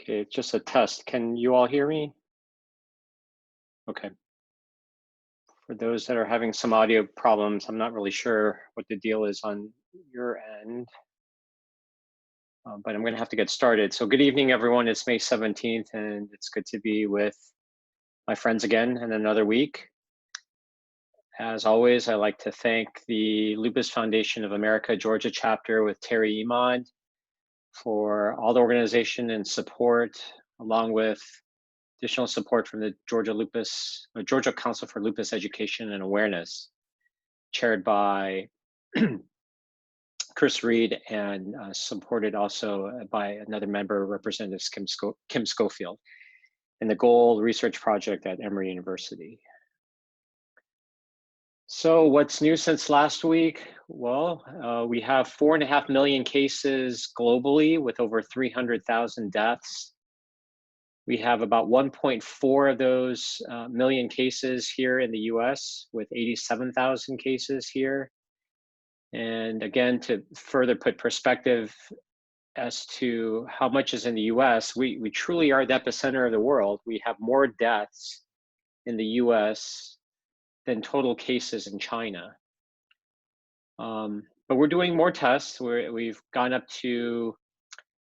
Okay, it's just a test. Can you all hear me? Okay. For those that are having some audio problems, I'm not really sure what the deal is on your end, but I'm going to have to get started. So good evening, everyone. It's May 17th, and it's good to be with my friends again in another week. As always, I'd like to thank the Lupus Foundation of America, Georgia chapter with Terry Imad for all the organization and support, along with additional support from the Georgia Council for Lupus Education and Awareness, chaired by Chris Reed and supported also by another member, Representative Kim Schofield, and the Gold Research Project at Emory University. So what's new since last week? Well, we have 4.5 million cases globally with over 300,000 deaths. We have about 1.4 of those million cases here in the US, with 87,000 cases here. And again, to further put perspective as to how much is in the US, we truly are the epicenter of the world. We have more deaths in the US than total cases in China. But we're doing more tests. We've gone up to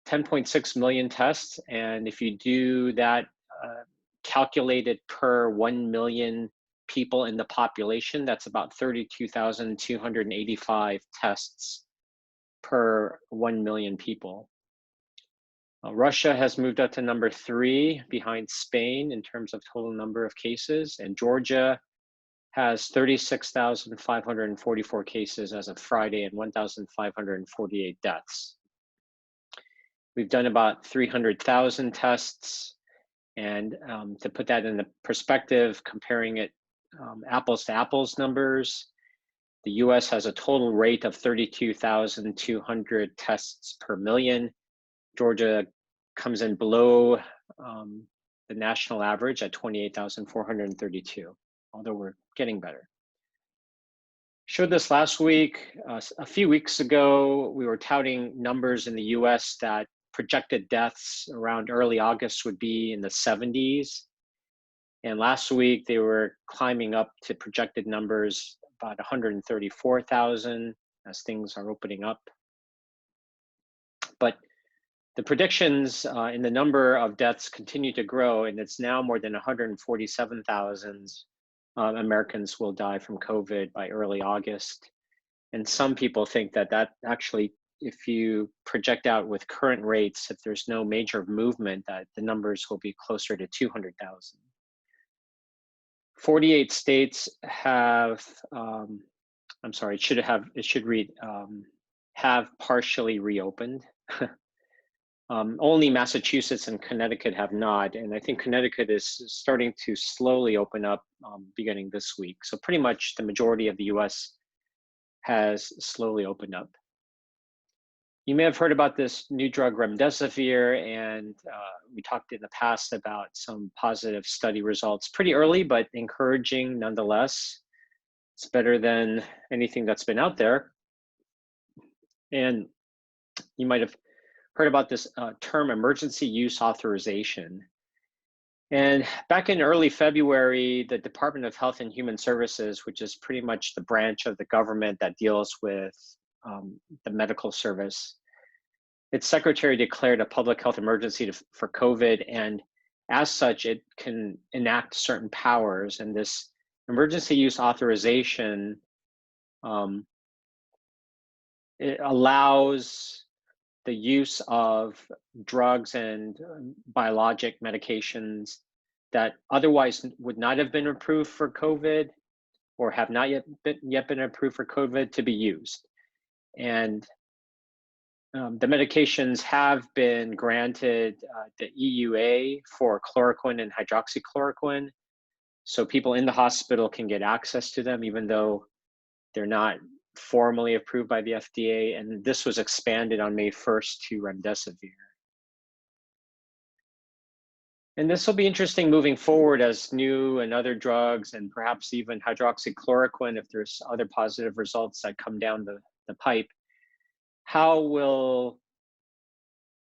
10.6 million tests. And if you do that calculated per 1 million people in the population, that's about 32,285 tests per 1 million people. Russia has moved up to number 3 behind Spain in terms of total number of cases, and Georgia has 36,544 cases as of Friday and 1,548 deaths. We've done about 300,000 tests, and to put that in the perspective, comparing it apples to apples numbers, the US has a total rate of 32,200 tests per million. Georgia comes in below the national average at 28,432, although we're getting better. Showed this last week. A few weeks ago, we were touting numbers in the US that projected deaths around early August would be in the 70s. And last week, they were climbing up to projected numbers about 134,000 as things are opening up. But the predictions in the number of deaths continue to grow, and it's now more than 147,000 Americans will die from COVID by early August. And some people think that actually, if you project out with current rates, if there's no major movement, that the numbers will be closer to 200,000. 48 states have, I'm sorry, it should read, have partially reopened. Only Massachusetts and Connecticut have not, and I think Connecticut is starting to slowly open up beginning this week. So pretty much the majority of the US has slowly opened up. You may have heard about this new drug remdesivir, and we talked in the past about some positive study results. Pretty early, but encouraging nonetheless. It's better than anything that's been out there. And you might have heard about this term emergency use authorization. And back in early February, the Department of Health and Human Services, which is pretty much the branch of the government that deals with the medical service, its secretary declared a public health emergency for COVID, and as such, it can enact certain powers. And this emergency use authorization, it allows the use of drugs and biologic medications that otherwise would not have been approved for COVID or have not yet been approved for COVID to be used. And the medications have been granted the EUA for chloroquine and hydroxychloroquine. So people in the hospital can get access to them even though they're not formally approved by the FDA, and this was expanded on May 1st to remdesivir. And this will be interesting moving forward as new and other drugs, and perhaps even hydroxychloroquine, if there's other positive results that come down the pipe. How will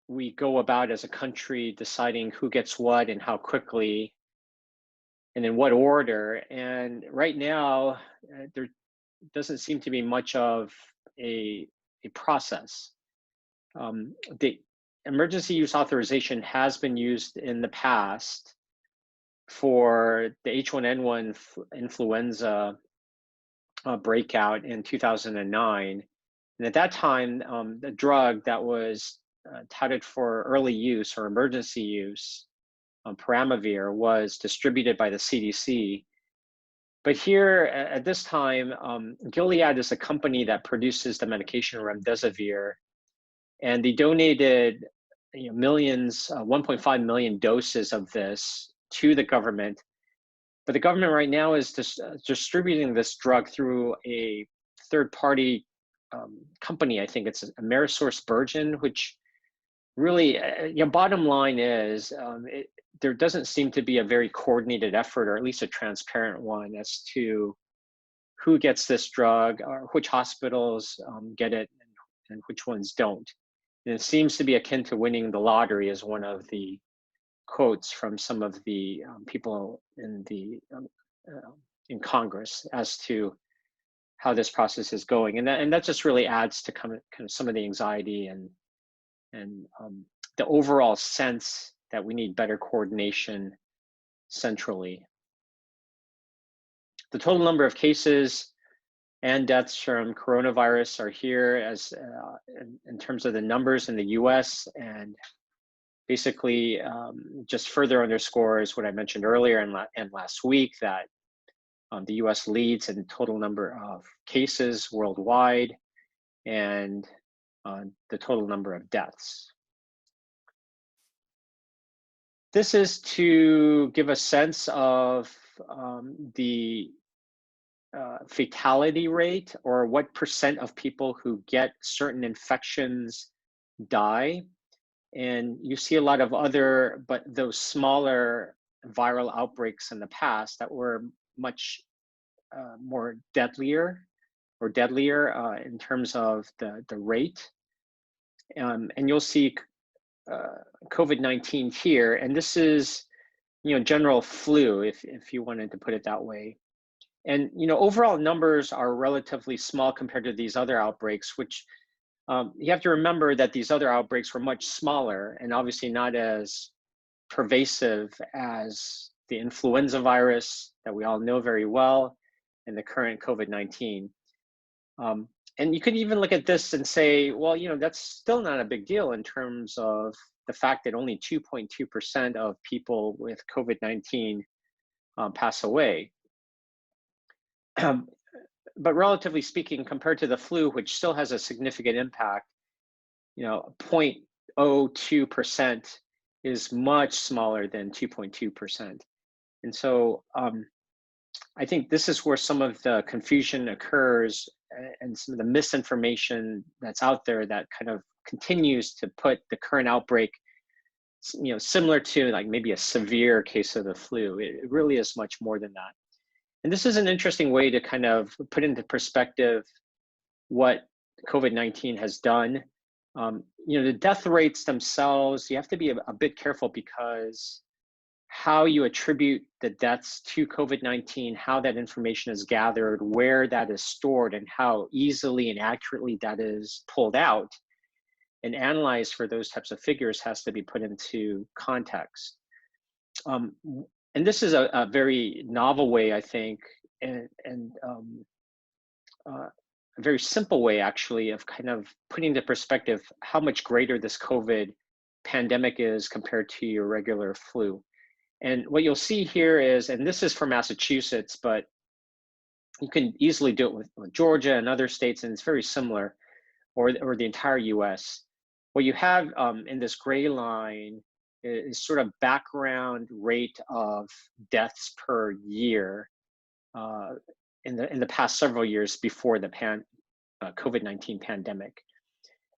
we go about as a country deciding who gets what and how quickly and in what order. And right now, there doesn't seem to be much of a process. The emergency use authorization has been used in the past for the H1N1 influenza breakout in 2009. And at that time, the drug that was touted for early use or emergency use, Peramivir, was distributed by the CDC. But here at this time, Gilead is a company that produces the medication remdesivir, and they donated millions, 1.5 million doses of this to the government. But the government right now is distributing this drug through a third-party company. I think it's AmerisourceBergen, which really, bottom line is there doesn't seem to be a very coordinated effort, or at least a transparent one, as to who gets this drug, or which hospitals get it, and which ones don't. And it seems to be akin to winning the lottery, as one of the quotes from some of the people in the in Congress as to how this process is going, and that just really adds to kind of some of the anxiety and the overall sense that we need better coordination centrally. The total number of cases and deaths from coronavirus are here as in terms of the numbers in the US, and basically just further underscores what I mentioned earlier and last week, that the US leads in total number of cases worldwide and the total number of deaths. This is to give a sense of the fatality rate, or what % of people who get certain infections die. And you see a lot of other, but those smaller viral outbreaks in the past that were much more deadlier in terms of the rate. And you'll see COVID-19 here, and this is general flu, if you wanted to put it that way. And overall numbers are relatively small compared to these other outbreaks, which you have to remember that these other outbreaks were much smaller and obviously not as pervasive as the influenza virus that we all know very well, and the current COVID-19. And you could even look at this and say, well, that's still not a big deal in terms of the fact that only 2.2% of people with COVID-19 pass away. But relatively speaking, compared to the flu, which still has a significant impact, 0.02% is much smaller than 2.2%. And so I think this is where some of the confusion occurs, and some of the misinformation that's out there that kind of continues to put the current outbreak, similar to like maybe a severe case of the flu. It really is much more than that. And this is an interesting way to kind of put into perspective what COVID-19 has done. The death rates themselves, you have to be a bit careful, because how you attribute the deaths to COVID-19, how that information is gathered, where that is stored, and how easily and accurately that is pulled out and analyzed for those types of figures has to be put into context. And this is a very novel way, I think, and a very simple way, actually, of kind of putting into perspective how much greater this COVID pandemic is compared to your regular flu. And what you'll see here is, and this is for Massachusetts, but you can easily do it with Georgia and other states, and it's very similar, or the entire US. What you have in this gray line is sort of background rate of deaths per year in the past several years before the COVID-19 pandemic.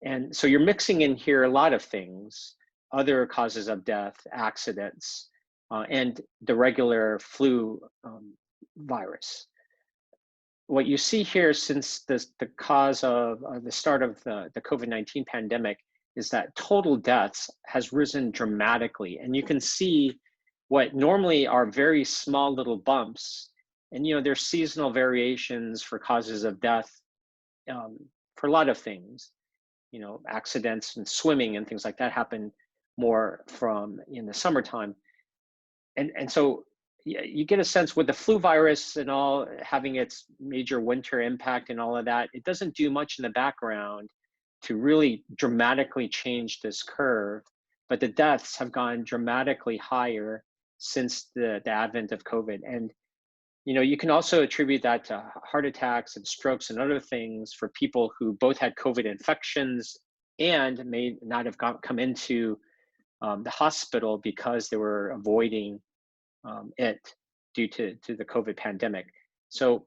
And so you're mixing in here a lot of things, other causes of death, accidents, and the regular flu virus. What you see here, since the cause of the start of the COVID-19 pandemic, is that total deaths has risen dramatically. And you can see what normally are very small little bumps. And, there's seasonal variations for causes of death for a lot of things. Accidents and swimming and things like that happen more from in the summertime. And so you get a sense with the flu virus and all having its major winter impact and all of that, it doesn't do much in the background to really dramatically change this curve. But the deaths have gone dramatically higher since the advent of COVID. And you can also attribute that to heart attacks and strokes and other things for people who both had COVID infections and may not have come into the hospital because they were avoiding it due to the COVID pandemic. So,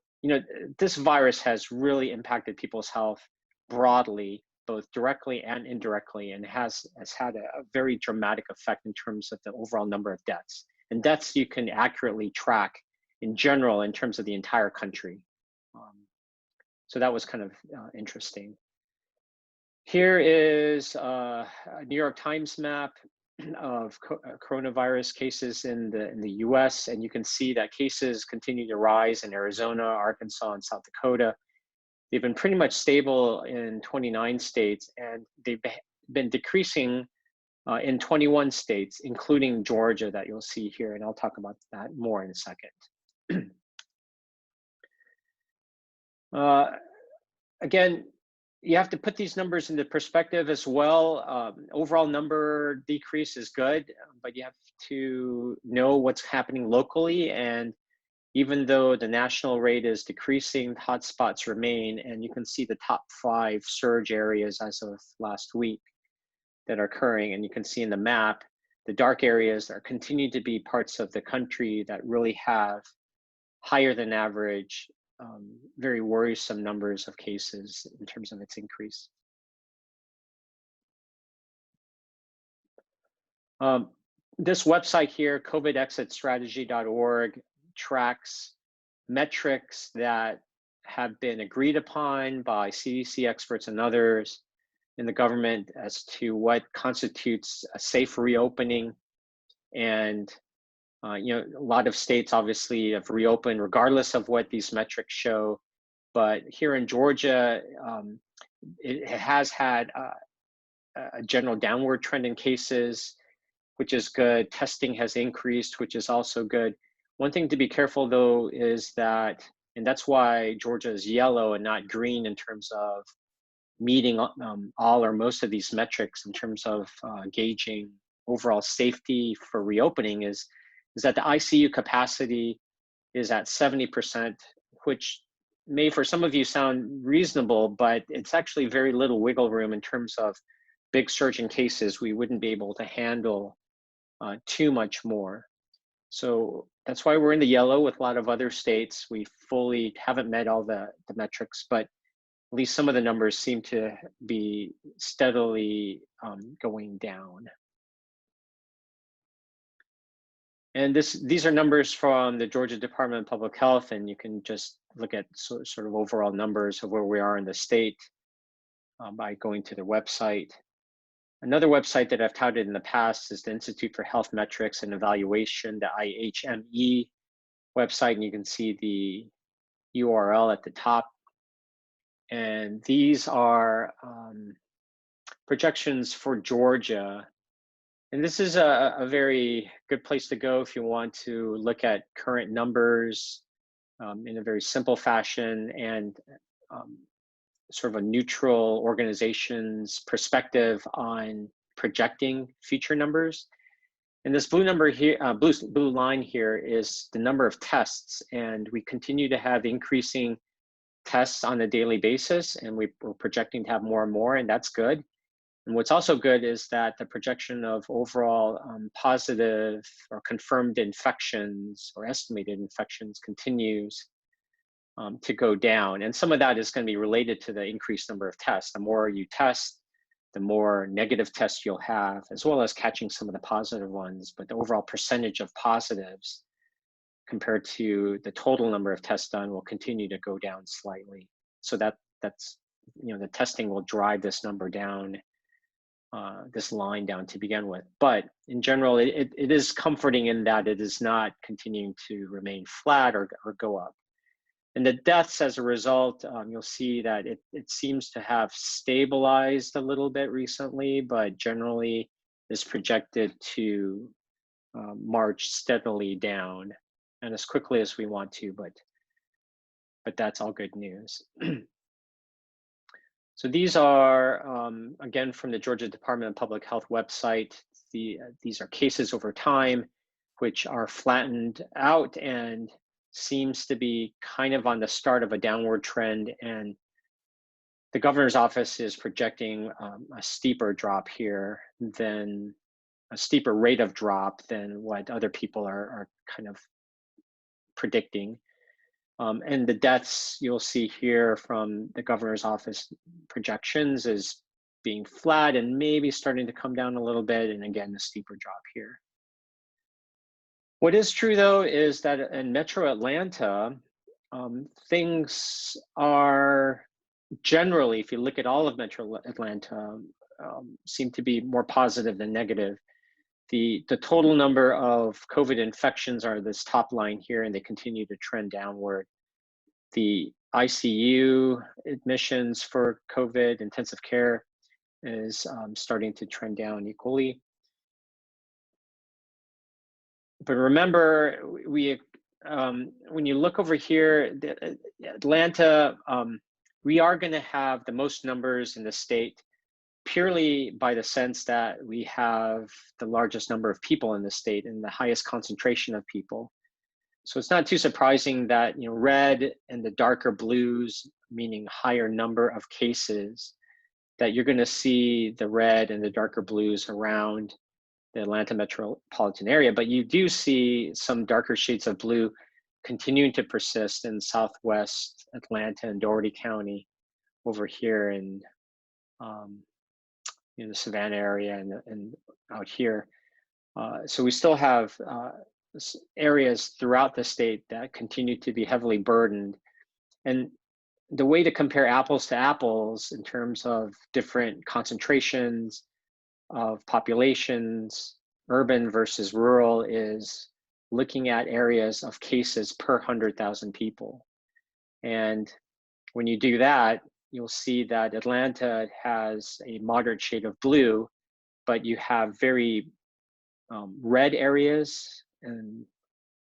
this virus has really impacted people's health broadly, both directly and indirectly, and has had a very dramatic effect in terms of the overall number of deaths. And deaths you can accurately track in general in terms of the entire country. So that was kind of interesting. Here is a New York Times map of coronavirus cases in the US, and you can see that cases continue to rise in Arizona, Arkansas, and South Dakota. They've been pretty much stable in 29 states, and they've been decreasing in 21 states, including Georgia that you'll see here, and I'll talk about that more in a second. Again, you have to put these numbers into perspective as well. Overall number decrease is good, but you have to know what's happening locally. And even though the national rate is decreasing, hotspots remain, and you can see the top 5 surge areas as of last week that are occurring. And you can see in the map, the dark areas are continue to be parts of the country that really have higher than average, very worrisome numbers of cases in terms of its increase. This website here, covidexitstrategy.org, tracks metrics that have been agreed upon by CDC experts and others in the government as to what constitutes a safe reopening. And a lot of states obviously have reopened regardless of what these metrics show. But here in Georgia, it has had a general downward trend in cases, which is good. Testing has increased, which is also good. One thing to be careful though is that, and that's why Georgia is yellow and not green in terms of meeting all or most of these metrics in terms of gauging overall safety for reopening, is that the ICU capacity is at 70%, which may for some of you sound reasonable, but it's actually very little wiggle room in terms of big surge in cases. We wouldn't be able to handle too much more. So that's why we're in the yellow with a lot of other states. We fully haven't met all the metrics, but at least some of the numbers seem to be steadily going down. And these are numbers from the Georgia Department of Public Health, and you can just look at sort of overall numbers of where we are in the state by going to the website. Another website that I've touted in the past is the Institute for Health Metrics and Evaluation, the IHME website, and you can see the URL at the top. And these are projections for Georgia. And this is a very good place to go if you want to look at current numbers in a very simple fashion and sort of a neutral organization's perspective on projecting future numbers. And this blue number here, blue line here is the number of tests. And we continue to have increasing tests on a daily basis, and we're projecting to have more and more, and that's good. And what's also good is that the projection of overall positive or confirmed infections or estimated infections continues to go down. And some of that is going to be related to the increased number of tests. The more you test, the more negative tests you'll have, as well as catching some of the positive ones. But the overall percentage of positives compared to the total number of tests done will continue to go down slightly. So that's, the testing will drive this number down this line down to begin with. But in general, it is comforting in that it is not continuing to remain flat or go up. And the deaths as a result, you'll see that it seems to have stabilized a little bit recently, but generally is projected to march steadily down and as quickly as we want to, but that's all good news. So these are, again, from the Georgia Department of Public Health website. These are cases over time, which are flattened out and seems to be kind of on the start of a downward trend. And the governor's office is projecting a steeper drop here than a steeper rate of drop than what other people are kind of predicting. And the deaths you'll see here from the governor's office projections is being flat and maybe starting to come down a little bit. And again, the steeper drop here. What is true though is that in Metro Atlanta, things are generally, if you look at all of Metro Atlanta, seem to be more positive than negative. The total number of COVID infections are this top line here, and they continue to trend downward. The ICU admissions for COVID intensive care is starting to trend down equally. But remember, when you look over here, Atlanta, we are going to have the most numbers in the state purely by the sense that we have the largest number of people in the state and the highest concentration of people. So it's not too surprising that red and the darker blues, meaning higher number of cases, that you're going to see the red and the darker blues around the Atlanta metropolitan area. But you do see some darker shades of blue continuing to persist in Southwest Atlanta and Dougherty County over here in the Savannah area and out here. So we still have areas throughout the state that continue to be heavily burdened. And the way to compare apples to apples in terms of different concentrations of populations, urban versus rural, is looking at areas of cases per 100,000 people. And when you do that, you'll see that Atlanta has a moderate shade of blue, but you have very red areas and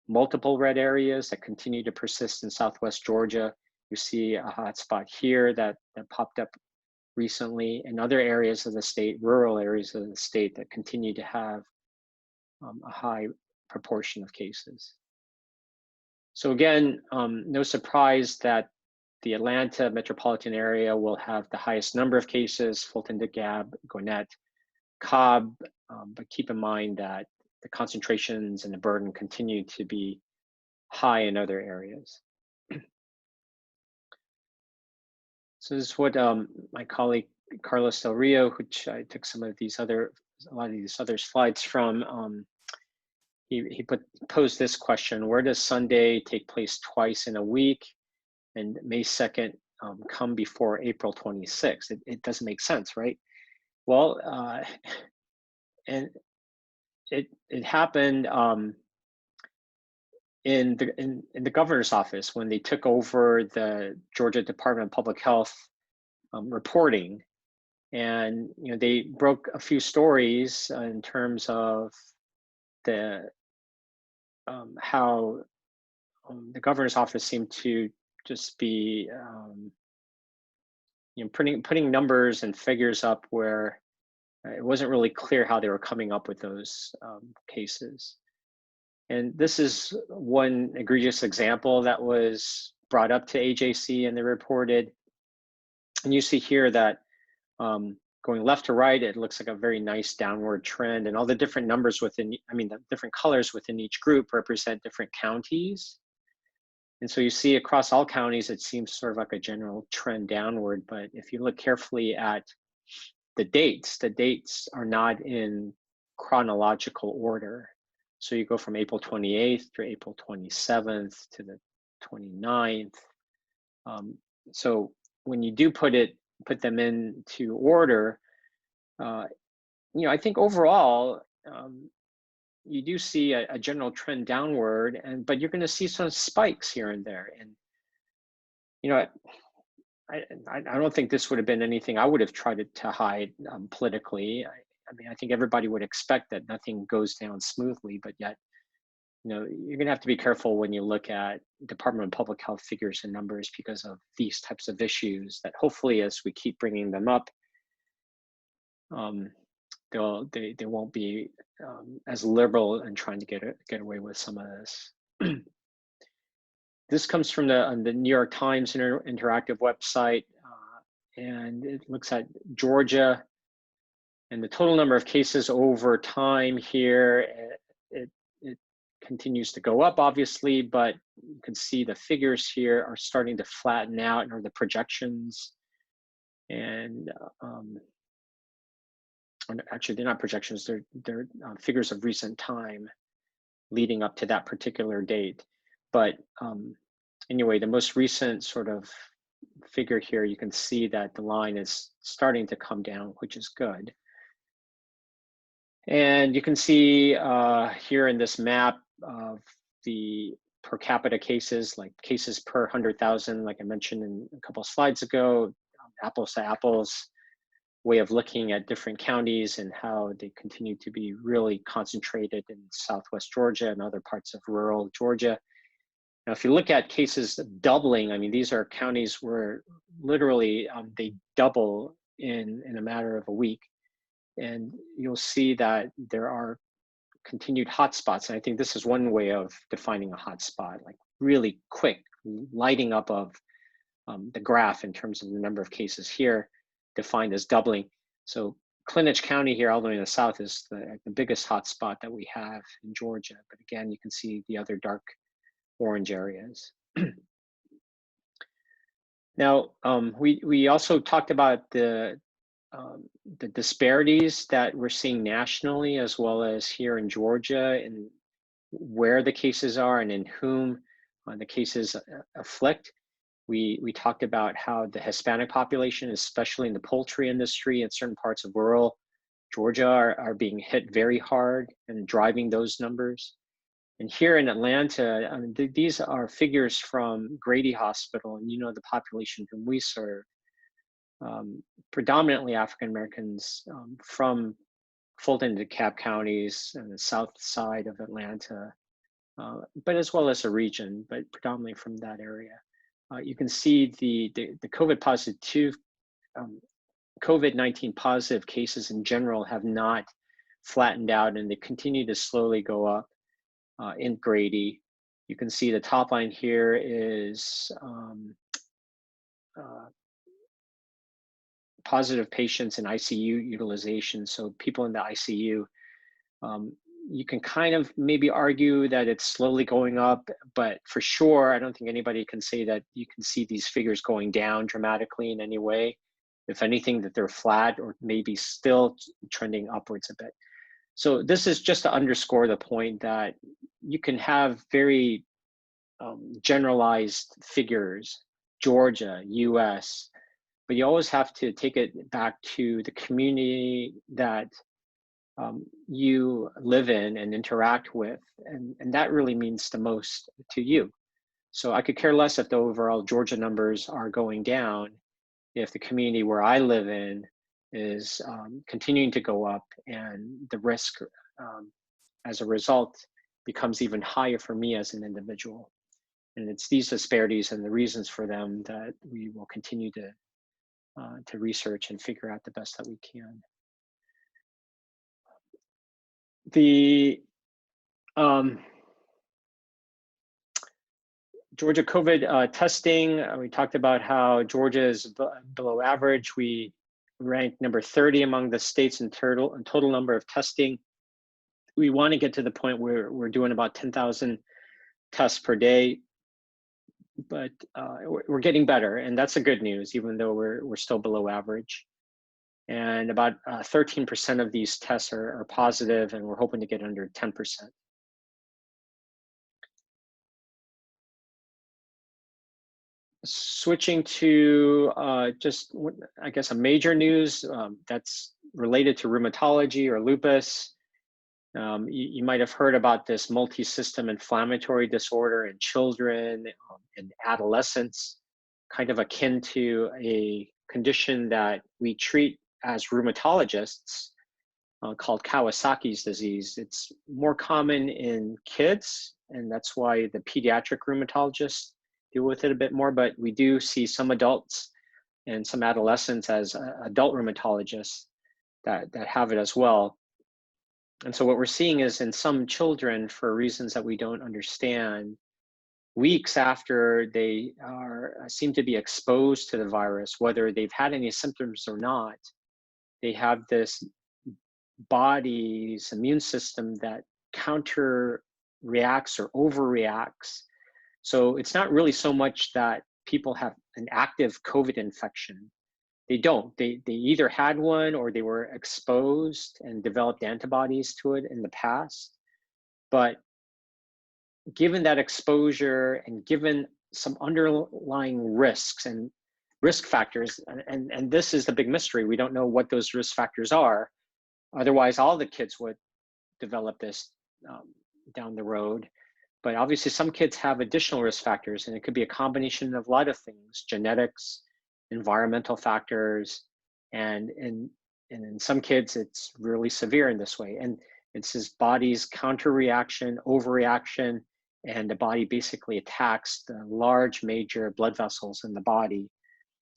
multiple red areas that continue to persist in Southwest Georgia. You see a hot spot here that popped up recently, and other areas of the state, rural areas of the state, that continue to have a high proportion of cases. So again, no surprise that the Atlanta metropolitan area will have the highest number of cases, Fulton, DeKalb, Gwinnett, Cobb, but keep in mind that the concentrations and the burden continue to be high in other areas. So this is what my colleague Carlos Del Rio, which I took a lot of these other slides from, he posed this question: where does Sunday take place twice in a week, and May 2nd come before April 26th? It doesn't make sense, right? Well, and it happened in the governor's office when they took over the Georgia Department of Public Health reporting, and they broke a few stories in terms of the how the governor's office seemed to just be putting numbers and figures up where it wasn't really clear how they were coming up with those cases. And this is one egregious example that was brought up to AJC and they reported. And you see here that going left to right, it looks like a very nice downward trend, and all the different numbers within, the different colors within each group represent different counties. And so you see across all counties, it seems sort of like a general trend downward. But if you look carefully at the dates are not in chronological order. So you go from April 28th to April 27th to the 29th. So when you do put them into order, I think overall, you do see a general trend downward, but you're going to see some spikes here and there. And I don't think this would have been anything I would have tried to hide politically. I mean, I think everybody would expect that nothing goes down smoothly, but yet, you're going to have to be careful when you look at Department of Public Health figures and numbers because of these types of issues that hopefully, as we keep bringing them up, they won't be as liberal in trying to get away with some of this. This comes from the New York Times interactive website, and it looks at Georgia and the total number of cases over time here. It continues to go up, obviously, but you can see the figures here are starting to flatten out, or the projections. And actually, they're not projections; they're figures of recent time leading up to that particular date. But anyway, the most recent sort of figure here, you can see that the line is starting to come down, which is good. And you can see here in this map of the per capita cases, like cases per 100,000, like I mentioned in a couple of slides ago, apples to apples way of looking at different counties and how they continue to be really concentrated in Southwest Georgia and other parts of rural Georgia. Now, if you look at cases doubling, I mean, these are counties where literally they double in a matter of a week. And you'll see that there are continued hotspots. And I think this is one way of defining a hotspot, like really quick lighting up of the graph in terms of the number of cases here, defined as doubling. So Clinch County here, all the way in the south, is the biggest hotspot that we have in Georgia. But again, you can see the other dark orange areas. Now, we also talked about the disparities that we're seeing nationally, as well as here in Georgia, and where the cases are and in whom the cases afflict. We talked about how the Hispanic population, especially in the poultry industry and certain parts of rural Georgia, are being hit very hard and driving those numbers. And here in Atlanta, I mean, these are figures from Grady Hospital, and the population whom we serve, predominantly African Americans from Fulton and DeKalb counties and the south side of Atlanta, but as well as a region, but predominantly from that area. You can see the COVID-19 positive cases in general have not flattened out, and they continue to slowly go up in Grady. You can see the top line here is positive patients in ICU utilization. So people in the ICU, you can kind of maybe argue that it's slowly going up, but for sure, I don't think anybody can say that you can see these figures going down dramatically in any way. If anything, that they're flat or maybe still trending upwards a bit. So this is just to underscore the point that you can have very generalized figures, Georgia, US, but you always have to take it back to the community that you live in and interact with, and that really means the most to you. So I could care less if the overall Georgia numbers are going down if the community where I live in is continuing to go up, and the risk as a result becomes even higher for me as an individual. And it's these disparities and the reasons for them that we will continue to research and figure out the best that we can. The Georgia COVID testing, we talked about how Georgia is below average. We ranked number 30 among the states in total number of testing. We want to get to the point where we're doing about 10,000 tests per day, but we're getting better, and that's the good news, even though we're still below average. And about 13% of these tests are positive, and we're hoping to get under 10%. Switching to just, I guess, a major news that's related to rheumatology or lupus. You might have heard about this multi-system inflammatory disorder in children and adolescents, kind of akin to a condition that we treat as rheumatologists called Kawasaki's disease. It's more common in kids, and that's why the pediatric rheumatologists deal with it a bit more, but we do see some adults and some adolescents as adult rheumatologists that have it as well. And so what we're seeing is in some children, for reasons that we don't understand, weeks after they seem to be exposed to the virus, whether they've had any symptoms or not, they have this body's immune system that counter reacts or overreacts. So it's not really so much that people have an active COVID infection. They don't. They either had one or they were exposed and developed antibodies to it in the past. But given that exposure and given some underlying risks and risk factors, and this is the big mystery, we don't know what those risk factors are. Otherwise, all the kids would develop this down the road. But obviously, some kids have additional risk factors, and it could be a combination of a lot of things: genetics, environmental factors, and in some kids, it's really severe in this way. And it's his body's counter reaction, overreaction, and the body basically attacks the large major blood vessels in the body,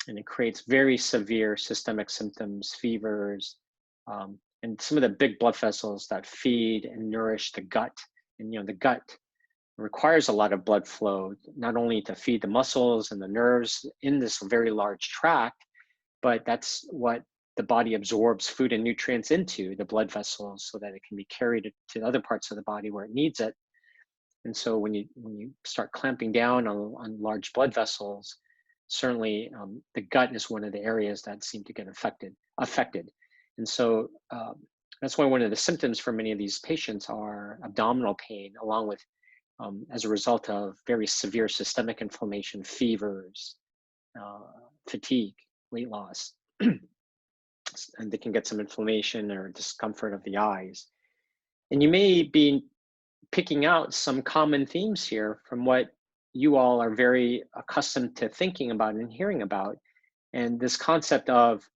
and it creates very severe systemic symptoms, fevers, and some of the big blood vessels that feed and nourish the gut. And the gut requires a lot of blood flow, not only to feed the muscles and the nerves in this very large tract, but that's what the body absorbs food and nutrients into, the blood vessels, so that it can be carried to other parts of the body where it needs it. And so when you start clamping down on large blood vessels, certainly the gut is one of the areas that seem to get affected. And so that's why one of the symptoms for many of these patients are abdominal pain, along with as a result of very severe systemic inflammation, fevers, fatigue, weight loss, and they can get some inflammation or discomfort of the eyes. And you may be picking out some common themes here from what you all are very accustomed to thinking about and hearing about. And this concept of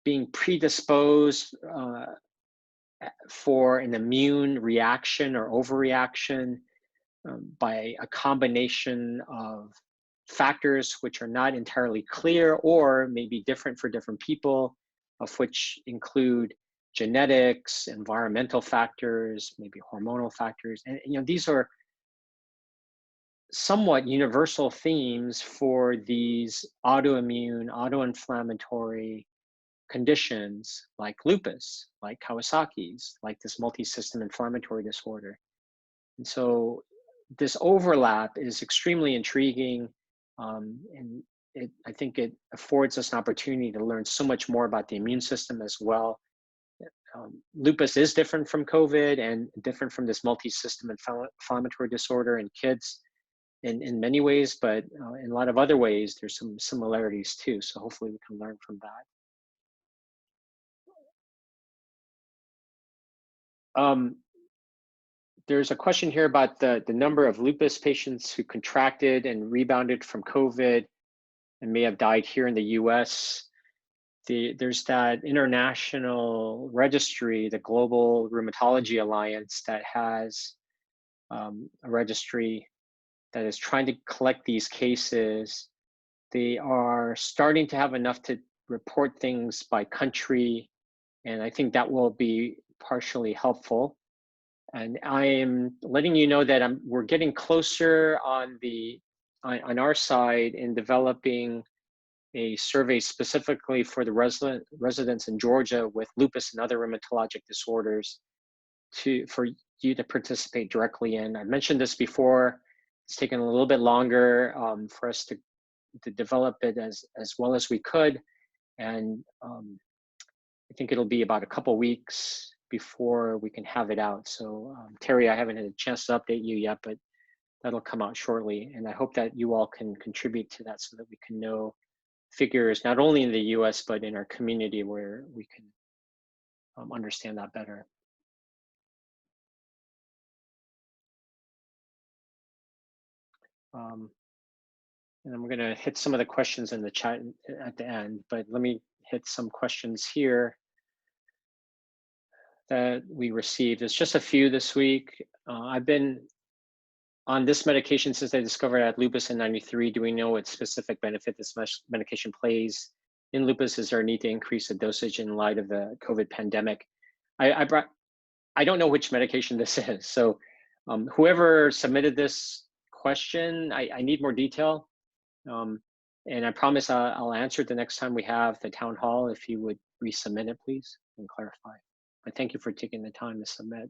being predisposed for an immune reaction or overreaction by a combination of factors which are not entirely clear or may be different for different people, of which include genetics, environmental factors, maybe hormonal factors. And these are somewhat universal themes for these autoimmune, autoinflammatory conditions like lupus, like Kawasaki's, like this multi-system inflammatory disorder. And so this overlap is extremely intriguing, and I think it affords us an opportunity to learn so much more about the immune system as well. Lupus is different from COVID and different from this multi-system inflammatory disorder in kids in many ways, but in a lot of other ways, there's some similarities too. So hopefully we can learn from that. There's a question here about the number of lupus patients who contracted and rebounded from COVID and may have died here in the US. There's that international registry, the Global Rheumatology Alliance, that has a registry that is trying to collect these cases. They are starting to have enough to report things by country, and I think that will be partially helpful. And I am letting you know that we're getting closer on our side in developing a survey specifically for the residents in Georgia with lupus and other rheumatologic disorders for you to participate directly in. I've mentioned this before. It's taken a little bit longer for us to develop it as well as we could. And I think it'll be about a couple weeks before we can have it out. So Terry, I haven't had a chance to update you yet, but that'll come out shortly. And I hope that you all can contribute to that so that we can know figures not only in the US, but in our community where we can understand that better. And I'm going to hit some of the questions in the chat at the end, but let me hit some questions here that we received. It's just a few this week. I've been on this medication since I discovered I had lupus in '93. Do we know what specific benefit this medication plays in lupus? Is there a need to increase the dosage in light of the COVID pandemic? I don't know which medication this is. So whoever submitted this question, I need more detail. And I promise I'll answer it the next time we have the town hall, if you would resubmit it, please, and clarify. But thank you for taking the time to submit.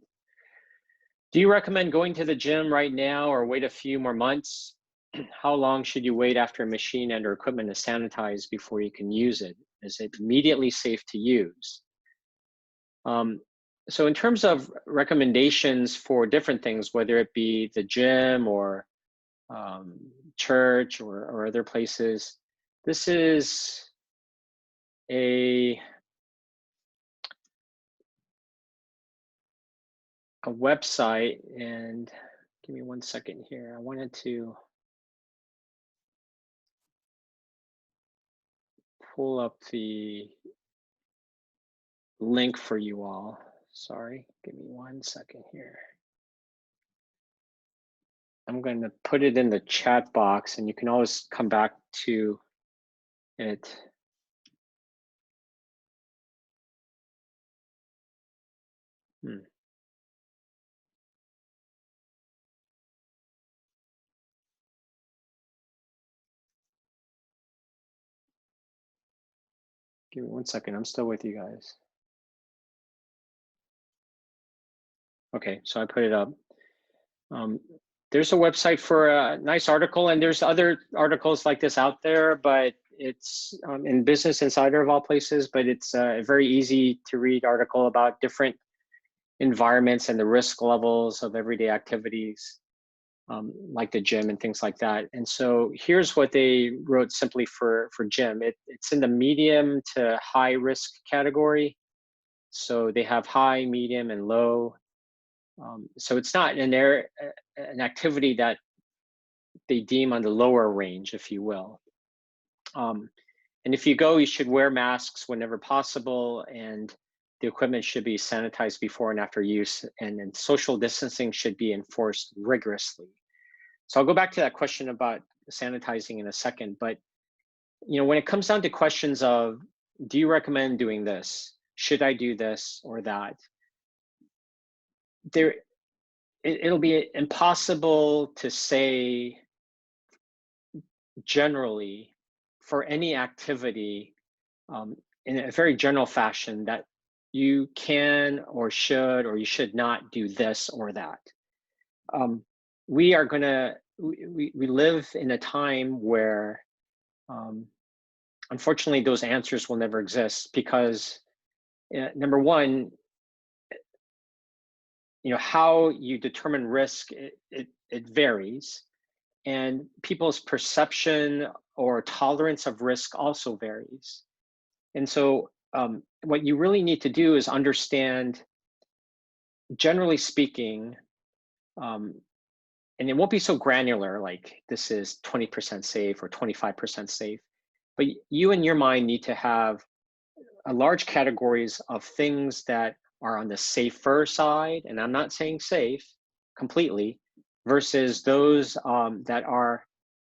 Do you recommend going to the gym right now or wait a few more months? How long should you wait after a machine and or equipment is sanitized before you can use it? Is it immediately safe to use? So in terms of recommendations for different things, whether it be the gym or church or other places, this is a website, and give me 1 second here. I wanted to pull up the link for you all. Sorry, give me 1 second here. I'm going to put it in the chat box, and you can always come back to it. Give me 1 second. I'm still with you guys. Okay, so I put it up. There's a website for a nice article, and there's other articles like this out there, but it's in Business Insider of all places, but it's a very easy to read article about different environments and the risk levels of everyday activities, like the gym and things like that. And so here's what they wrote simply for gym. It's in the medium to high risk category. So they have high, medium, and low. So it's not an activity that they deem on the lower range, if you will. And if you go, you should wear masks whenever possible, and the equipment should be sanitized before and after use, and then social distancing should be enforced rigorously. So I'll go back to that question about sanitizing in a second, but when it comes down to questions of, do you recommend doing this? Should I do this or that? It'll be impossible to say generally for any activity in a very general fashion that you can or should or you should not do this or that. We live in a time where unfortunately those answers will never exist, because number one, how you determine risk, it varies, and people's perception or tolerance of risk also varies. And so what you really need to do is understand, generally speaking, and it won't be so granular, like this is 20% safe or 25% safe, but you in your mind need to have a large categories of things that are on the safer side, and I'm not saying safe completely, versus those that are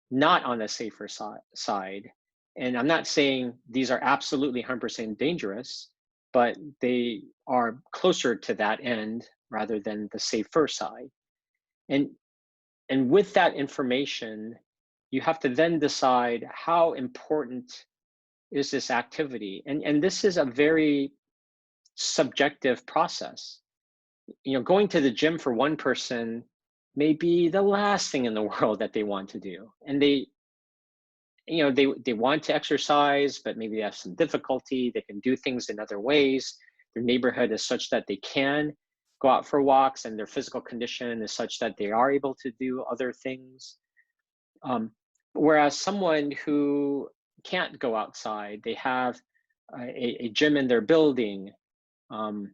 not on the safer side. And I'm not saying these are absolutely 100% dangerous, but they are closer to that end rather than the safer side. And with that information, you have to then decide how important is this activity. And this is a very subjective process. Going to the gym for one person may be the last thing in the world that they want to do. And they want to exercise, but maybe they have some difficulty. They can do things in other ways. Their neighborhood is such that they can go out for walks, and their physical condition is such that they are able to do other things. Whereas someone who can't go outside, they have a gym in their building, Um,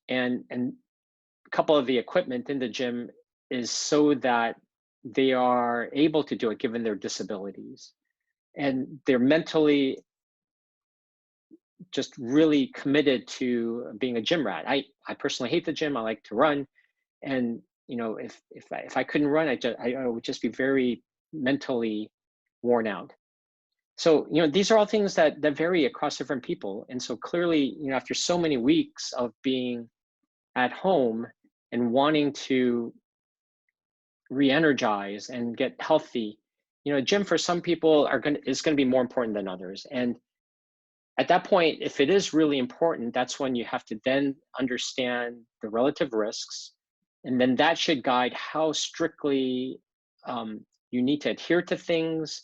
and a couple of the equipment in the gym is so that they are able to do it given their disabilities, and they're mentally just really committed to being a gym rat. I personally hate the gym. I like to run, and if I couldn't run, I would just be very mentally worn out. So these are all things that vary across different people, and so clearly after so many weeks of being at home and wanting to re-energize and get healthy, gym for some people is going to be more important than others. And at that point, if it is really important, that's when you have to then understand the relative risks, and then that should guide how strictly you need to adhere to things.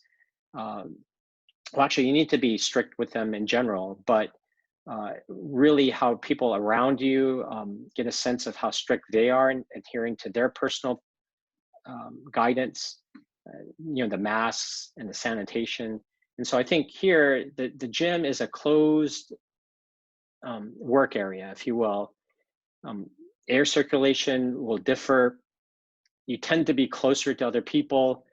um, well, actually, you need to be strict with them in general, but really how people around you get a sense of how strict they are in adhering to their personal guidance, the masks and the sanitation. And so I think here the gym is a closed work area, if you will. Um, Air circulation will differ. You tend to be closer to other people,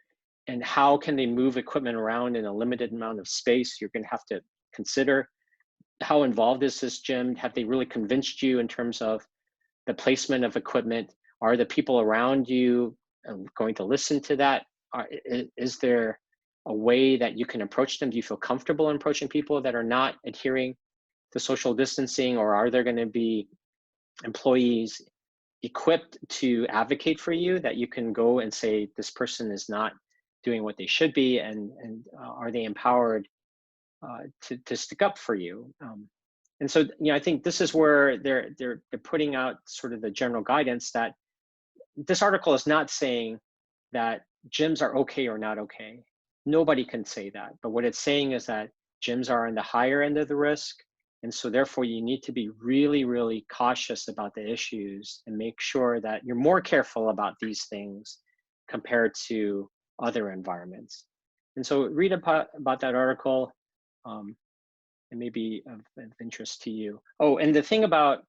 and how can they move equipment around in a limited amount of space? You're going to have to consider how involved is this gym? Have they really convinced you in terms of the placement of equipment? Are the people around you going to listen to that? Is there a way that you can approach them? Do you feel comfortable in approaching people that are not adhering to social distancing, or are there going to be employees equipped to advocate for you that you can go and say this person is not doing what they should be, and are they empowered to stick up for you? And so I think this is where they're putting out sort of the general guidance that this article is not saying that gyms are okay or not okay. Nobody can say that. But what it's saying is that gyms are on the higher end of the risk. And so therefore you need to be really, really cautious about the issues and make sure that you're more careful about these things compared to other environments. And so read about that article. It may be of interest to you. Oh, and the thing about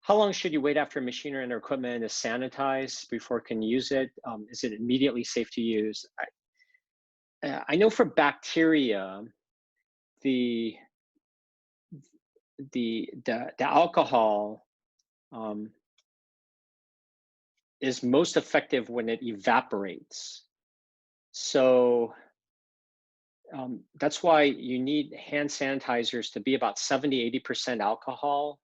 how long should you wait after machinery and equipment is sanitized before it can use it? Is it immediately safe to use? I know for bacteria, the the alcohol is most effective when it evaporates. So that's why you need hand sanitizers to be about 70–80% alcohol,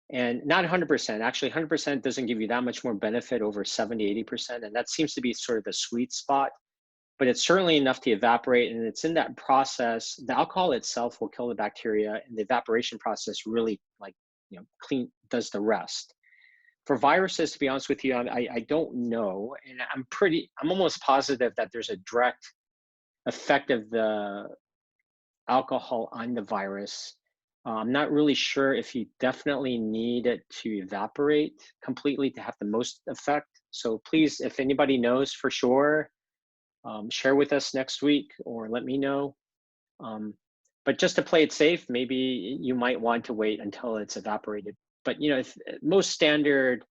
and not 100%. Actually, 100% doesn't give you that much more benefit over 70–80%, and that seems to be sort of the sweet spot. But it's certainly enough to evaporate, and it's in that process. The alcohol itself will kill the bacteria, and the evaporation process really does the rest. For viruses, to be honest with you, I don't know, and I'm almost positive that there's a direct effect of the alcohol on the virus. I'm not really sure if you definitely need it to evaporate completely to have the most effect. So please, if anybody knows for sure, share with us next week or let me know. But just to play it safe, maybe you might want to wait until it's evaporated. But if most standard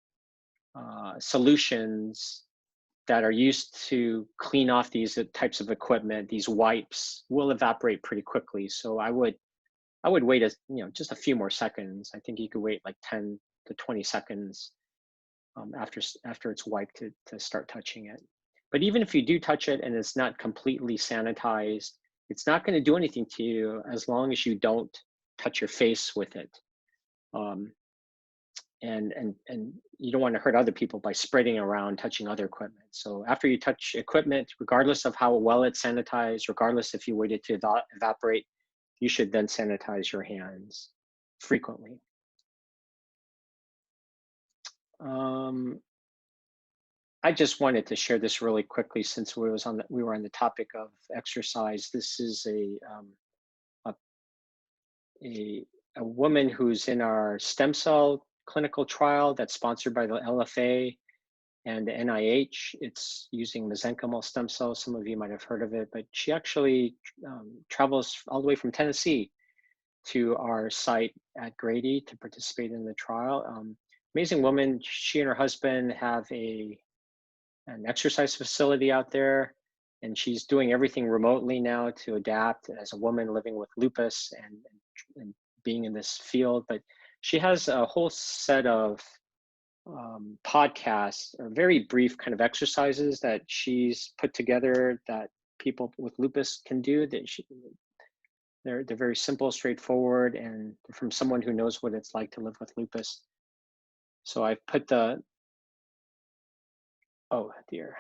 solutions that are used to clean off these types of equipment, these wipes, will evaporate pretty quickly. So I would wait just a few more seconds. I think you could wait like 10 to 20 seconds after it's wiped to start touching it. But even if you do touch it and it's not completely sanitized, it's not going to do anything to you as long as you don't touch your face with it. And you don't want to hurt other people by spreading around touching other equipment. So after you touch equipment, regardless of how well it's sanitized, regardless if you waited to evaporate, you should then sanitize your hands frequently. I just wanted to share this really quickly since we were on the topic of exercise. This is a woman who's in our stem cell clinical trial that's sponsored by the LFA and the NIH. It's using mesenchymal stem cells. Some of you might have heard of it, but she actually travels all the way from Tennessee to our site at Grady to participate in the trial. Amazing woman. She and her husband have an exercise facility out there, and she's doing everything remotely now to adapt as a woman living with lupus and being in this field. But she has a whole set of podcasts or very brief kind of exercises that she's put together that people with lupus can do. They're very simple, straightforward, and they're from someone who knows what it's like to live with lupus. So I've put oh dear.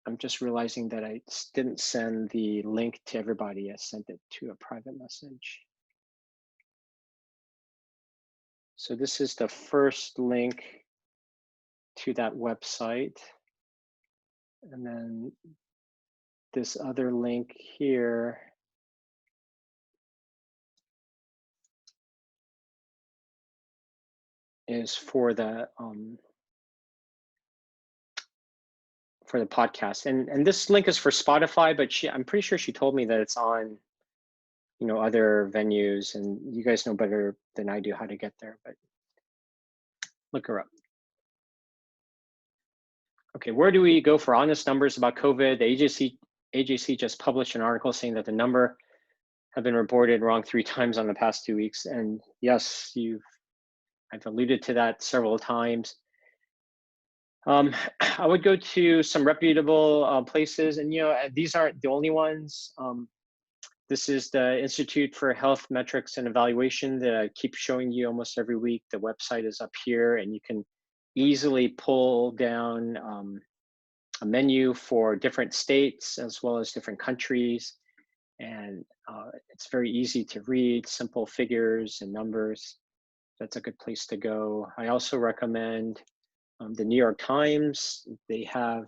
I'm just realizing that I didn't send the link to everybody. I sent it to a private message. So this is the first link to that website. And then this other link here is for the podcast. And this link is for Spotify, but I'm pretty sure she told me that it's on, you know, other venues, and you guys know better than I do how to get there, but look her up. Okay, where do we go for honest numbers about COVID? The AJC just published an article saying that the number have been reported wrong 3 times on the past 2 weeks. And yes, I've alluded to that several times. I would go to some reputable places, and you know, these aren't the only ones. This is the Institute for Health Metrics and Evaluation that I keep showing you almost every week. The website is up here, and you can easily pull down a menu for different states as well as different countries. And it's very easy to read, simple figures and numbers. That's a good place to go. I also recommend the New York Times. They have,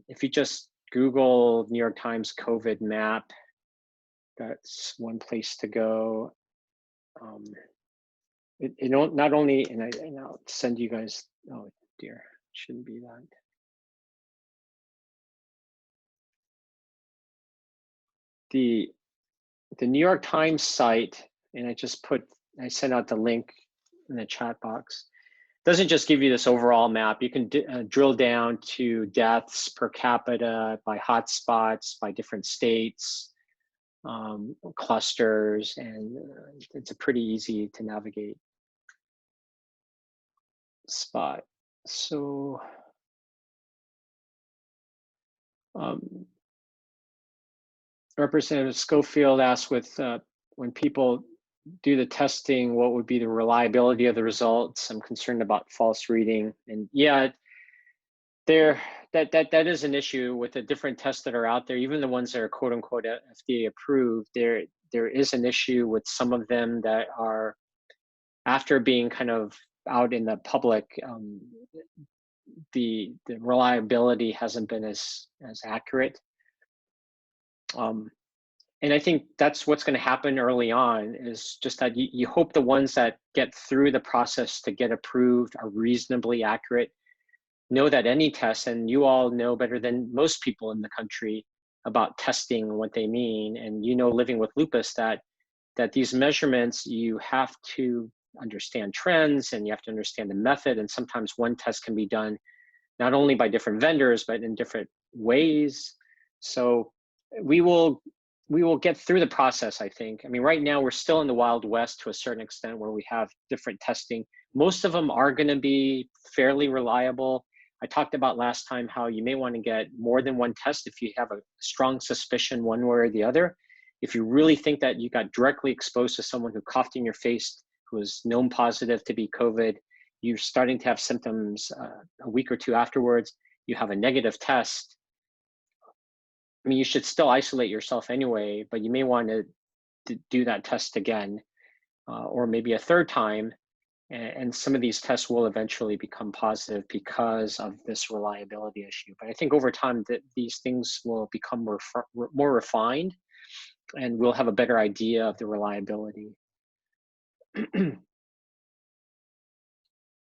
if you just Google New York Times COVID map, that's one place to go. Not only, and I'll send you guys, oh dear, shouldn't be that. The New York Times site, and I sent out the link in the chat box, doesn't just give you this overall map. You can drill down to deaths per capita by hotspots, by different states, clusters, and it's a pretty easy to navigate spot. So Representative Schofield asked when people do the testing, what would be the reliability of the results? I'm concerned about false reading. And yeah, that is an issue with the different tests that are out there, even the ones that are quote unquote FDA approved. There is an issue with some of them that are, after being kind of out in the public, the reliability hasn't been as accurate. And I think that's what's going to happen early on, is just that you hope the ones that get through the process to get approved are reasonably accurate. Know that any test, and you all know better than most people in the country about testing and what they mean, and you know, living with lupus, that these measurements, you have to understand trends and you have to understand the method, and sometimes one test can be done not only by different vendors but in different ways. So we will get through the process, I think. I mean, right now we're still in the Wild West to a certain extent, where we have different testing. Most of them are going to be fairly reliable. I talked about last time how you may want to get more than one test if you have a strong suspicion one way or the other. If you really think that you got directly exposed to someone who coughed in your face, who was known positive to be COVID, you're starting to have symptoms a week or two afterwards, you have a negative test, I mean, you should still isolate yourself anyway, but you may want to do that test again, or maybe a third time. And some of these tests will eventually become positive because of this reliability issue. But I think over time that these things will become more refined, and we'll have a better idea of the reliability.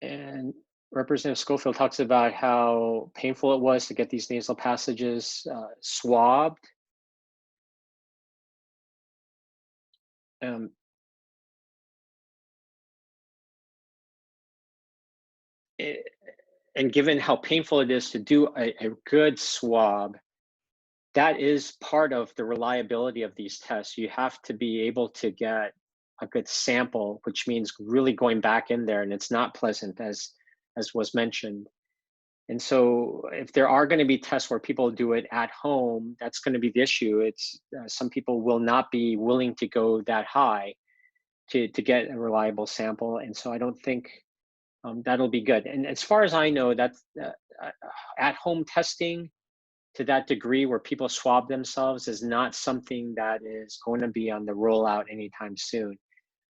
And Representative Schofield talks about how painful it was to get these nasal passages swabbed. Um, it, and given how painful it is to do a good swab, that is part of the reliability of these tests. You have to be able to get a good sample, which means really going back in there, and it's not pleasant, as was mentioned. And so if there are going to be tests where people do it at home, that's going to be the issue. It's some people will not be willing to go that high to get a reliable sample. And so I don't think that'll be good. And as far as I know, that's at-home testing to that degree where people swab themselves is not something that is going to be on the rollout anytime soon.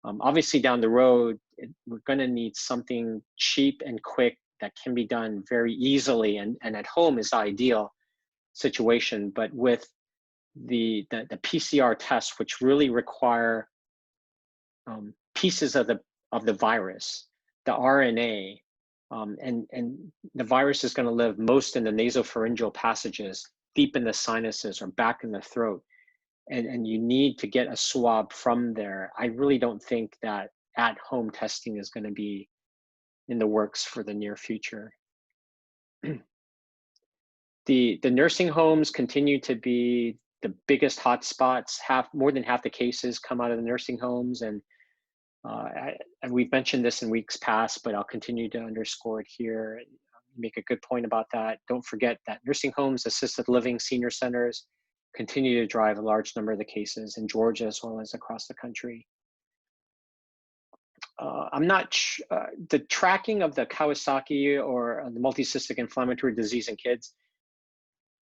Obviously, down the road, we're going to need something cheap and quick that can be done very easily, and at home is ideal situation. But with the PCR tests, which really require pieces of the virus, the RNA, and the virus is going to live most in the nasopharyngeal passages, deep in the sinuses or back in the throat, and you need to get a swab from there. I really don't think that at-home testing is going to be in the works for the near future. The nursing homes continue to be the biggest hotspots. More than half the cases come out of the nursing homes, and we've mentioned this in weeks past, but I'll continue to underscore it here and make a good point about that. Don't forget that nursing homes, assisted living, senior centers continue to drive a large number of the cases in Georgia as well as across the country. I'm not the tracking of the Kawasaki or the multicystic inflammatory disease in kids.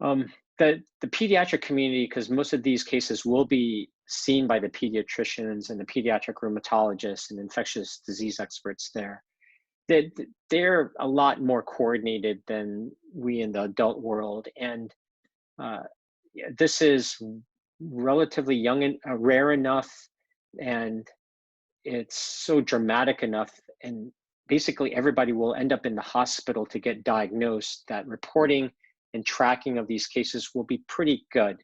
The pediatric community, because most of these cases will be seen by the pediatricians and the pediatric rheumatologists and infectious disease experts there. They're a lot more coordinated than we in the adult world. And this is relatively young and rare enough, and it's so dramatic enough, and basically everybody will end up in the hospital to get diagnosed, that reporting and tracking of these cases will be pretty good.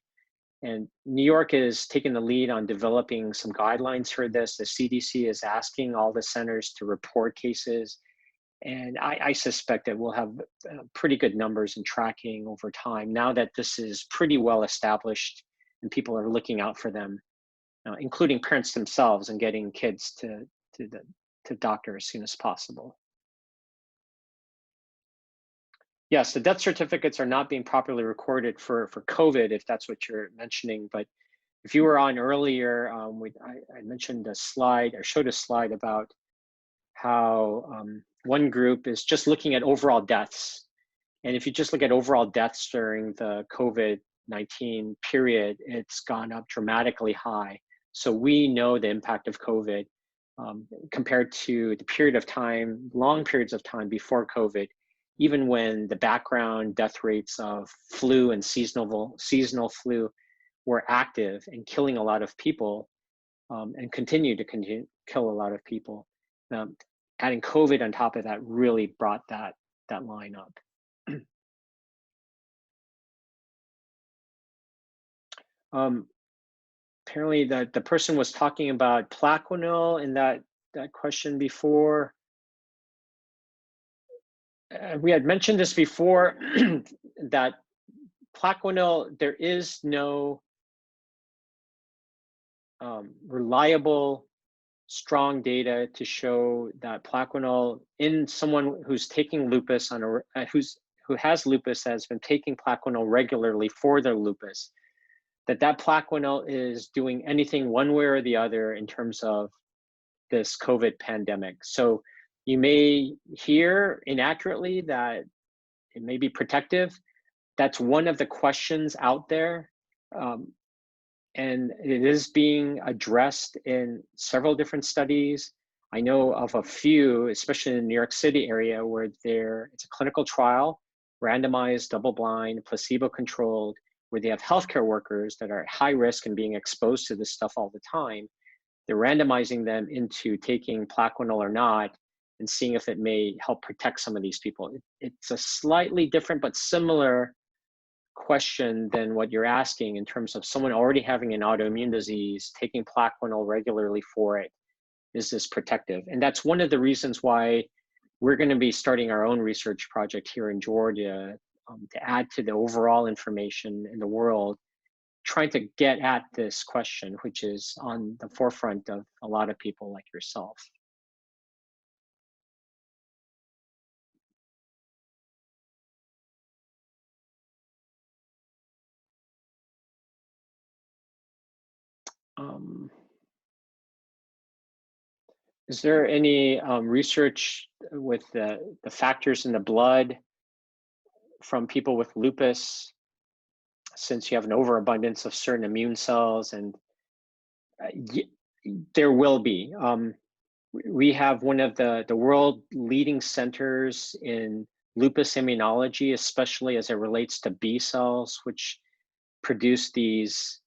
And New York is taking the lead on developing some guidelines for this. The CDC is asking all the centers to report cases. And I suspect that we'll have pretty good numbers in tracking over time now that this is pretty well established and people are looking out for them, including parents themselves, and getting kids to doctor as soon as possible. Yes, the death certificates are not being properly recorded for COVID, if that's what you're mentioning. But if you were on earlier, I mentioned a slide, or showed a slide about how one group is just looking at overall deaths. And if you just look at overall deaths during the COVID-19 period, it's gone up dramatically high. So we know the impact of COVID compared to the period of time, long periods of time before COVID, even when the background death rates of flu and seasonal flu were active and killing a lot of people, and continue to kill a lot of people. Adding COVID on top of that really brought that line up. Apparently the person was talking about Plaquenil in that question before. We had mentioned this before, that Plaquenil, there is no reliable, strong data to show that Plaquenil in someone who's taking lupus who has lupus, has been taking Plaquenil regularly for their lupus, that Plaquenil is doing anything one way or the other in terms of this COVID pandemic. So you may hear inaccurately that it may be protective. That's one of the questions out there. And it is being addressed in several different studies. I know of a few, especially in the New York City area, where it's a clinical trial, randomized, double-blind, placebo-controlled, where they have healthcare workers that are at high risk and being exposed to this stuff all the time. They're randomizing them into taking Plaquenil or not, and seeing if it may help protect some of these people. It's a slightly different but similar question than what you're asking in terms of someone already having an autoimmune disease, taking Plaquenil regularly for it. Is this protective? And that's one of the reasons why we're going to be starting our own research project here in Georgia to add to the overall information in the world, trying to get at this question, which is on the forefront of a lot of people like yourself. Is there any research with the factors in the blood from people with lupus, since you have an overabundance of certain immune cells? And there will be. We have one of the world leading centers in lupus immunology, especially as it relates to B cells, which produce these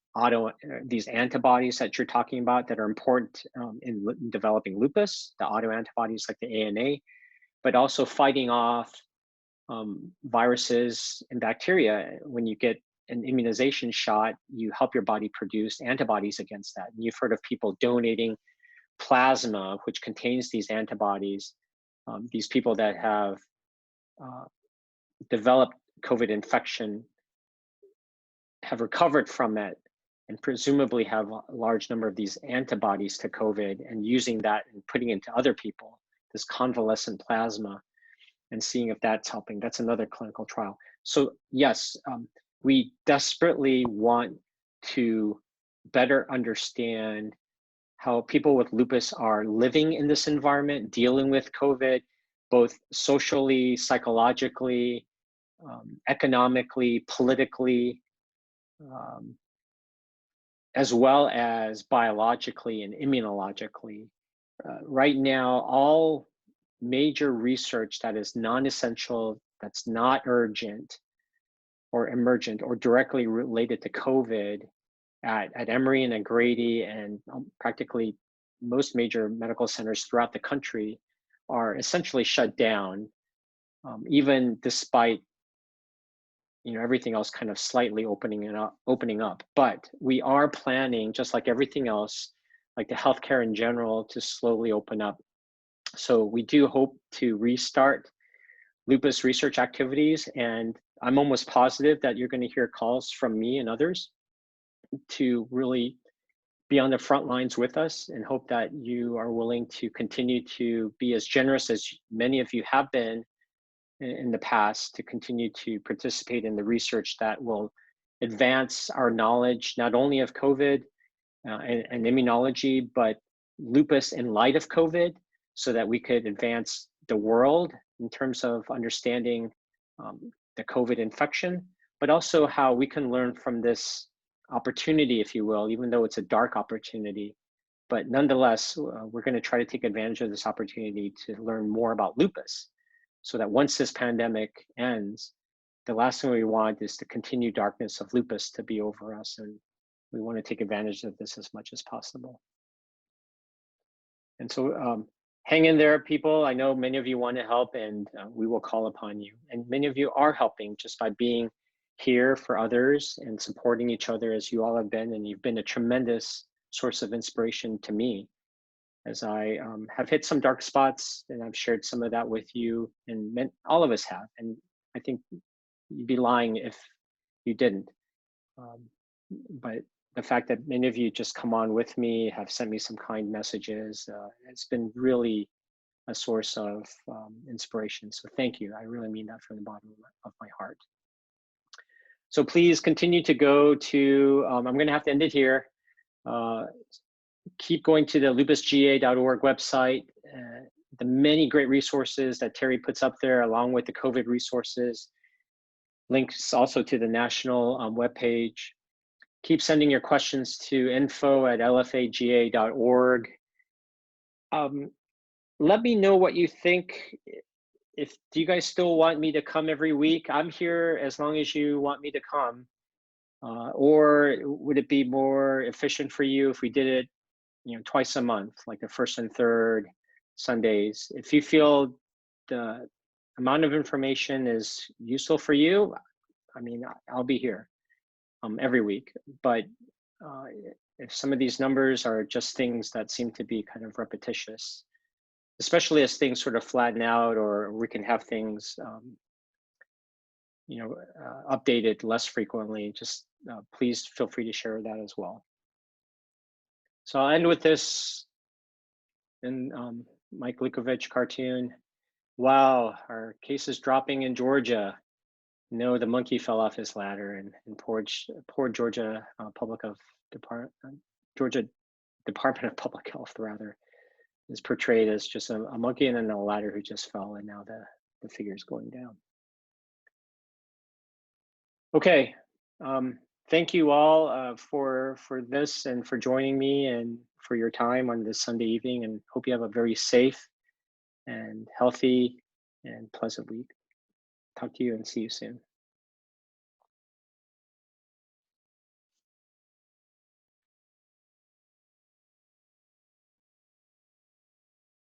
antibodies that you're talking about that are important in developing lupus, the autoantibodies like the ANA, but also fighting off viruses and bacteria. When you get an immunization shot, you help your body produce antibodies against that. And you've heard of people donating plasma, which contains these antibodies. These people that have developed COVID infection have recovered from it and presumably have a large number of these antibodies to COVID, and using that and putting it into other people, this convalescent plasma, and seeing if that's helping. That's another clinical trial. So yes, we desperately want to better understand how people with lupus are living in this environment, dealing with COVID, both socially, psychologically, economically, politically, as well as biologically and immunologically. Right now, all major research that is non-essential, that's not urgent or emergent or directly related to COVID at Emory and at Grady and practically most major medical centers throughout the country are essentially shut down, even despite everything else kind of slightly opening up. But we are planning, just like everything else, like the healthcare in general, to slowly open up. So we do hope to restart lupus research activities, and I'm almost positive that you're going to hear calls from me and others to really be on the front lines with us, and hope that you are willing to continue to be as generous as many of you have been in the past, to continue to participate in the research that will advance our knowledge, not only of COVID and immunology, but lupus in light of COVID, so that we could advance the world in terms of understanding the COVID infection, but also how we can learn from this opportunity, if you will, even though it's a dark opportunity. But nonetheless, we're going to try to take advantage of this opportunity to learn more about lupus, so that once this pandemic ends, the last thing we want is the continued darkness of lupus to be over us. And we want to take advantage of this as much as possible. And so hang in there, people. I know many of you want to help, and we will call upon you. And many of you are helping just by being here for others and supporting each other, as you all have been. And you've been a tremendous source of inspiration to me, as I have hit some dark spots, and I've shared some of that with you, and all of us have. And I think you'd be lying if you didn't. But the fact that many of you just come on with me, have sent me some kind messages, it's been really a source of inspiration. So thank you. I really mean that from the bottom of my heart. So please continue to go to, I'm going to have to end it here. Keep going to the lupusga.org website. The many great resources that Terry puts up there, along with the COVID resources. Links also to the national webpage. Keep sending your questions to info@lfaga.org. Let me know what you think. Do you guys still want me to come every week? I'm here as long as you want me to come. Or would it be more efficient for you if we did it twice a month, like the first and third Sundays? If you feel the amount of information is useful for you, I mean, I'll be here every week. But uh, if some of these numbers are just things that seem to be kind of repetitious, especially as things sort of flatten out, or we can have things, updated less frequently, just please feel free to share that as well. So I'll end with this in Mike Likovich cartoon. Wow, our cases dropping in Georgia. No, the monkey fell off his ladder, and poor Georgia Georgia Department of Public Health rather is portrayed as just a monkey and then a ladder who just fell, and now the figure's going down. Okay, thank you all for this and for joining me and for your time on this Sunday evening, and hope you have a very safe and healthy and pleasant week. Talk to you and see you soon.